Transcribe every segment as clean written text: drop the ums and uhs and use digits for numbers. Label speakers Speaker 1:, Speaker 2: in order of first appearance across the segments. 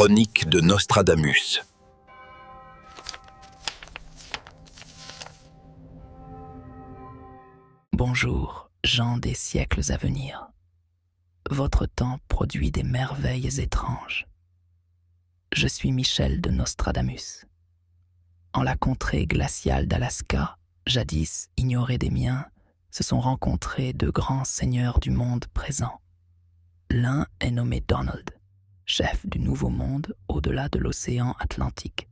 Speaker 1: Chronique de Nostradamus.
Speaker 2: Bonjour, gens des siècles à venir. Votre temps produit des merveilles étranges. Je suis Michel de Nostradamus. En la contrée glaciale d'Alaska, jadis ignorée des miens, se sont rencontrés deux grands seigneurs du monde présent. L'un est nommé Donald, chef du Nouveau Monde au-delà de l'océan Atlantique.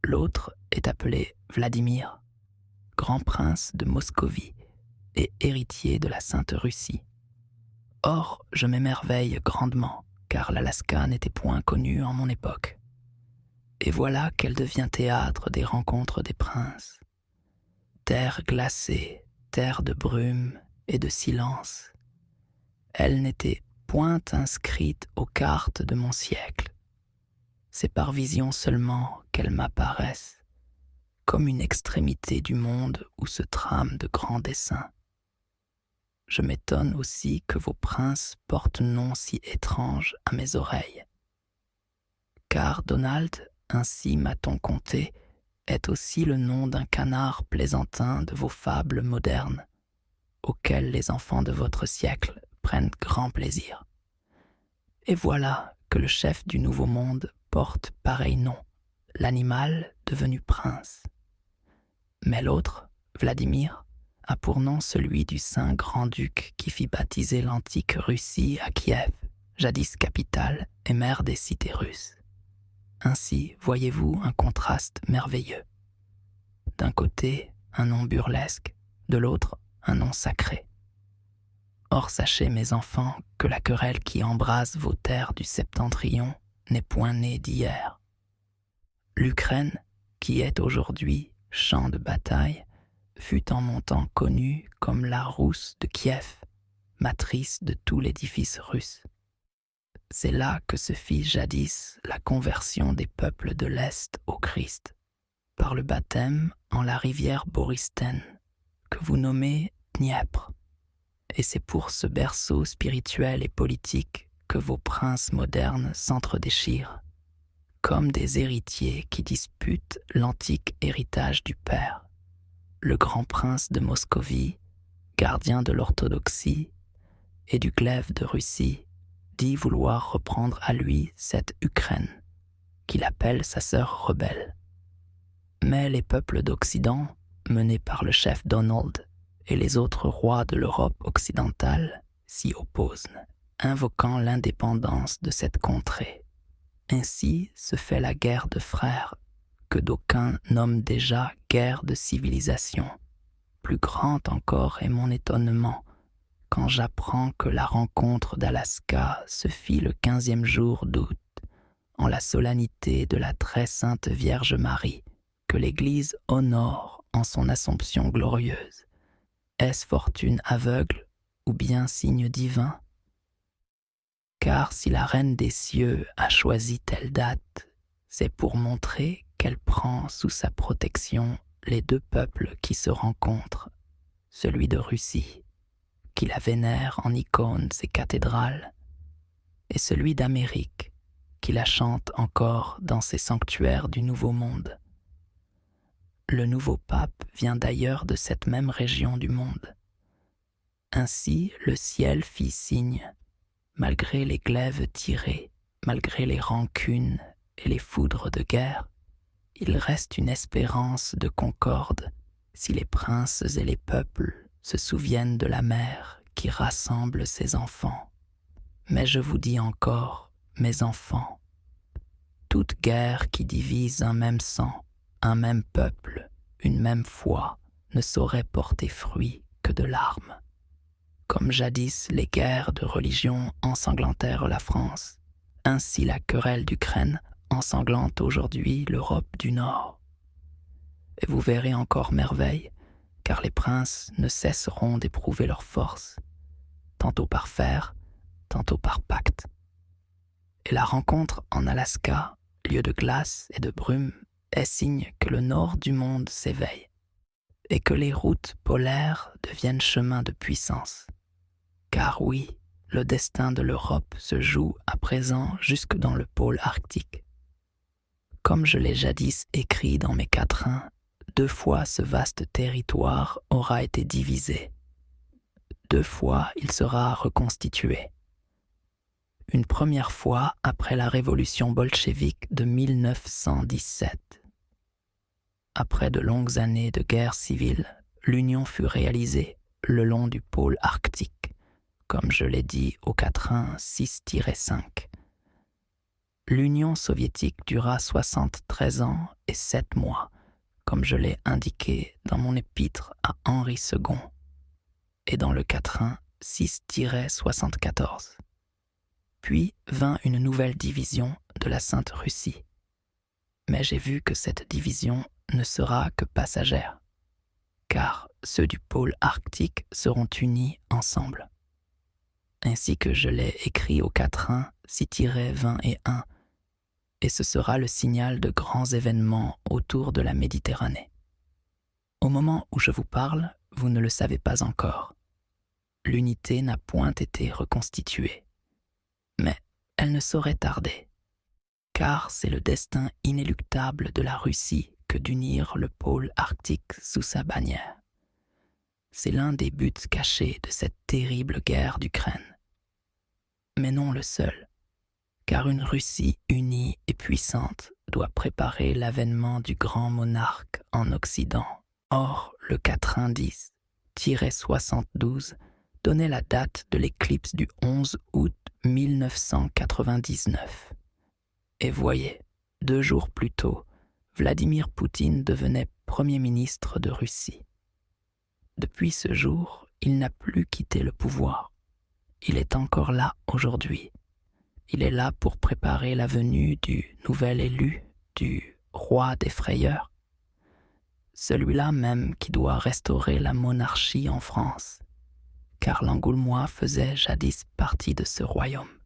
Speaker 2: L'autre est appelé Vladimir, grand prince de Moscovie et héritier de la Sainte Russie. Or, je m'émerveille grandement, car l'Alaska n'était point connue en mon époque. Et voilà qu'elle devient théâtre des rencontres des princes. Terre glacée, terre de brume et de silence. Elle n'était point inscrite aux cartes de mon siècle. C'est par vision seulement qu'elles m'apparaissent, comme une extrémité du monde où se trament de grands desseins. Je m'étonne aussi que vos princes portent nom si étrange à mes oreilles. Car Donald, ainsi m'a-t-on conté, est aussi le nom d'un canard plaisantin de vos fables modernes, auxquelles les enfants de votre siècle prennent grand plaisir. Et voilà que le chef du Nouveau Monde porte pareil nom, l'animal devenu prince. Mais l'autre, Vladimir, a pour nom celui du saint grand-duc qui fit baptiser l'antique Russie à Kiev, jadis capitale et mère des cités russes. Ainsi, voyez-vous un contraste merveilleux. D'un côté, un nom burlesque, de l'autre, un nom sacré. Or sachez, mes enfants, que la querelle qui embrase vos terres du septentrion n'est point née d'hier. L'Ukraine, qui est aujourd'hui champ de bataille, fut en mon temps connue comme la Rousse de Kiev, matrice de tout l'édifice russe. C'est là que se fit jadis la conversion des peuples de l'Est au Christ, par le baptême en la rivière Borystène, que vous nommez Dniepr. Et c'est pour ce berceau spirituel et politique que vos princes modernes s'entredéchirent, comme des héritiers qui disputent l'antique héritage du père. Le grand prince de Moscovie, gardien de l'orthodoxie, et du glaive de Russie, dit vouloir reprendre à lui cette Ukraine, qu'il appelle sa sœur rebelle. Mais les peuples d'Occident, menés par le chef Donald et les autres rois de l'Europe occidentale, s'y opposent, invoquant l'indépendance de cette contrée. Ainsi se fait la guerre de frères, que d'aucuns nomment déjà guerre de civilisation. Plus grand encore est mon étonnement quand j'apprends que la rencontre d'Alaska se fit le 15e jour d'août, en la solennité de la très sainte Vierge Marie, que l'Église honore en son Assomption glorieuse. Est-ce fortune aveugle ou bien signe divin? Car si la Reine des cieux a choisi telle date, c'est pour montrer qu'elle prend sous sa protection les deux peuples qui se rencontrent, celui de Russie, qui la vénère en icônes et cathédrales, et celui d'Amérique, qui la chante encore dans ses sanctuaires du Nouveau Monde. Le nouveau pape vient d'ailleurs de cette même région du monde. Ainsi, le ciel fit signe, malgré les glaives tirés, malgré les rancunes et les foudres de guerre, il reste une espérance de concorde si les princes et les peuples se souviennent de la mère qui rassemble ses enfants. Mais je vous dis encore, mes enfants, toute guerre qui divise un même sang, un même peuple, une même foi, ne saurait porter fruit que de larmes. Comme jadis les guerres de religion ensanglantèrent la France, ainsi la querelle d'Ukraine ensanglante aujourd'hui l'Europe du Nord. Et vous verrez encore merveille, car les princes ne cesseront d'éprouver leur force, tantôt par fer, tantôt par pacte. Et la rencontre en Alaska, lieu de glace et de brume, est signe que le nord du monde s'éveille, et que les routes polaires deviennent chemins de puissance. Car oui, le destin de l'Europe se joue à présent jusque dans le pôle arctique. Comme je l'ai jadis écrit dans mes quatrains, 2 fois ce vaste territoire aura été divisé. 2 fois il sera reconstitué. Une première fois après la révolution bolchevique de 1917. Après de longues années de guerre civile, l'union fut réalisée le long du pôle arctique, comme je l'ai dit au quatrain 6-5. L'Union soviétique dura 73 ans et 7 mois, comme je l'ai indiqué dans mon épître à Henri II, et dans le quatrain 6-74. Puis vint une nouvelle division de la Sainte Russie. Mais j'ai vu que cette division ne sera que passagère, car ceux du pôle arctique seront unis ensemble. Ainsi que je l'ai écrit au quatrain 6-21, et ce sera le signal de grands événements autour de la Méditerranée. Au moment où je vous parle, vous ne le savez pas encore. L'unité n'a point été reconstituée. Mais elle ne saurait tarder, car c'est le destin inéluctable de la Russie que d'unir le pôle arctique sous sa bannière. C'est l'un des buts cachés de cette terrible guerre d'Ukraine. Mais non le seul, car une Russie unie et puissante doit préparer l'avènement du grand monarque en Occident. Or, le quatrain 10-72 donnait la date de l'éclipse du 11 août 1999. Et voyez, 2 jours plus tôt, Vladimir Poutine devenait Premier ministre de Russie. Depuis ce jour, il n'a plus quitté le pouvoir. Il est encore là aujourd'hui. Il est là pour préparer la venue du nouvel élu, du roi des frayeurs. Celui-là même qui doit restaurer la monarchie en France, car l'Angoulemois faisait jadis partie de ce royaume.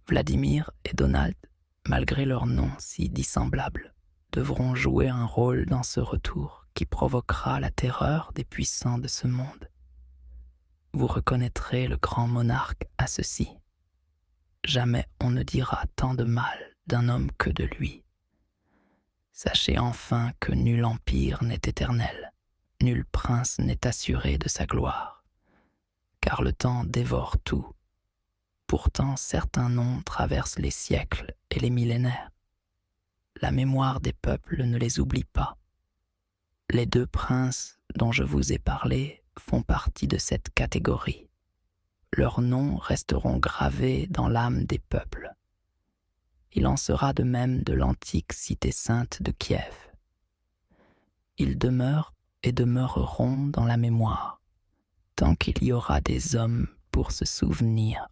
Speaker 2: Vladimir et Donald, malgré leurs noms si dissemblables, devront jouer un rôle dans ce retour qui provoquera la terreur des puissants de ce monde. Vous reconnaîtrez le grand monarque à ceci. Jamais on ne dira tant de mal d'un homme que de lui. Sachez enfin que nul empire n'est éternel, nul prince n'est assuré de sa gloire, car le temps dévore tout. Pourtant, certains noms traversent les siècles et les millénaires. La mémoire des peuples ne les oublie pas. Les 2 princes dont je vous ai parlé font partie de cette catégorie. Leurs noms resteront gravés dans l'âme des peuples. Il en sera de même de l'antique cité sainte de Kiev. Ils demeurent et demeureront dans la mémoire, tant qu'il y aura des hommes pour se souvenir